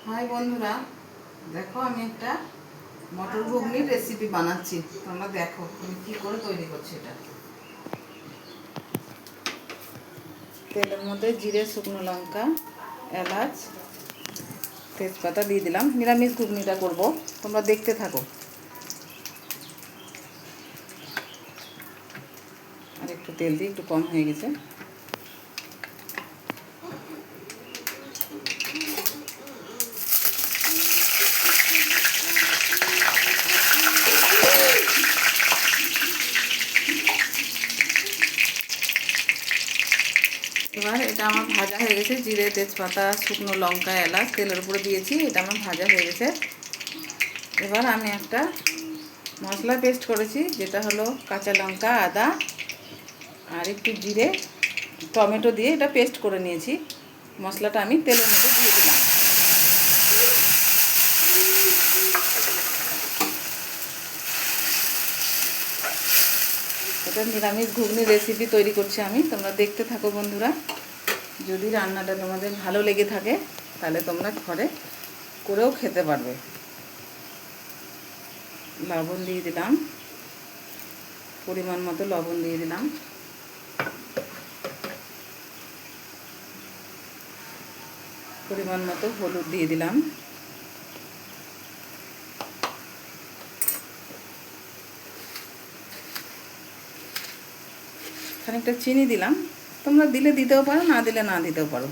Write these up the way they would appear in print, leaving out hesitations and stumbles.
High বন্ধুরা, দেখো আমি একটা মটর ঘুগনির রেসিপি বানাচ্ছি। তোমরা দেখো আমি কি করে তৈরি করছি। এটা তেলের মধ্যে জিরে, শুকনো লঙ্কা, এলাচ, তেজপাতা দিয়ে দিলাম। নিরামিষ ঘুগনিটা করব, তোমরা দেখতে থাকো। আর একটু তেল দিয়ে, একটু কম হয়ে গেছে। এবার এটা আমার ভাজা হয়ে গেছে। জিরে, তেজপাতা, শুকনো লঙ্কা, এলাচ তেলের উপরে দিয়েছি। এটা আমার ভাজা হয়ে গেছে। এবার আমি একটা মশলা পেস্ট করেছি, যেটা হলো কাঁচা লঙ্কা, আদা আর একটু জিরে, টমেটো দিয়ে এটা পেস্ট করে নিয়েছি। মশলাটা আমি তেলের মধ্যে দিয়ে দিলাম। এটা নিরামিষ ঘুগনি রেসিপি তৈরি করছি আমি, তোমরা দেখতে থাকো বন্ধুরা। যদি রান্নাটা তোমাদের ভালো লেগে থাকে তাহলে তোমরা ঘরে করেও খেতে পারবে। লবণ দিয়ে দিলাম, পরিমাণ মতো লবণ দিয়ে দিলাম। পরিমাণ মতো হলুদ দিয়ে দিলাম। খানিকটা চিনি দিলাম। তোমরা দিলে দিতেও পারো, না দিলে না দিতেও পারো।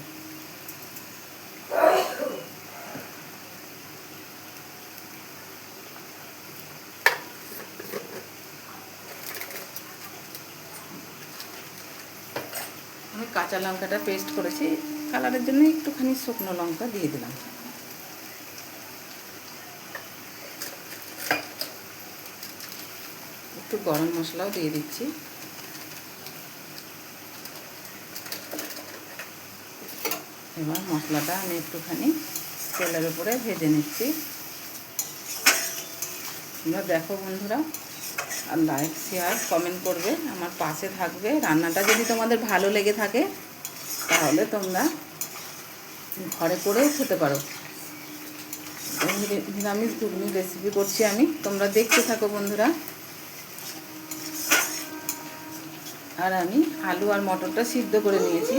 আমি কাঁচা লঙ্কাটা পেস্ট করেছি, কালারের জন্য একটুখানি শুকনো লঙ্কা দিয়ে দিলাম। একটু গরম মশলাও দিয়ে দিচ্ছি। এবার মশলাটা আমি একটুখানি তেলের উপরে ভেজে নিচ্ছি। তোমরা দেখো বন্ধুরা, আর লাইক, শেয়ার, কমেন্ট করবে, আমার পাশে থাকবে। রান্নাটা যদি তোমাদের ভালো লেগে থাকে তাহলে তোমরা ঘরে করেও খেতে পারো। নিরামিষ ঘুগনি রেসিপি করছি আমি, তোমরা দেখতে থাকো বন্ধুরা। আর আমি আলু আর মটরটা সিদ্ধ করে নিয়েছি।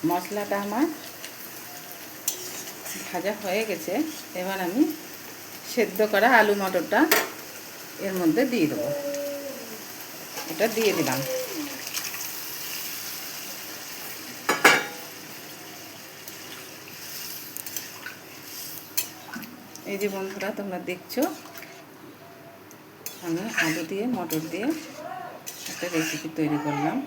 মশলাটা আমার ভাজা হয়ে গেছে। এবার আমি সেদ্ধ করা আলু মটরটা এর মধ্যে দিয়ে দেবো। এটা দিয়ে দিলাম। এই যে বন্ধুরা, তোমরা দেখছো আমি আলু দিয়ে মটর দিয়ে একটা রেসিপি তৈরি করলাম।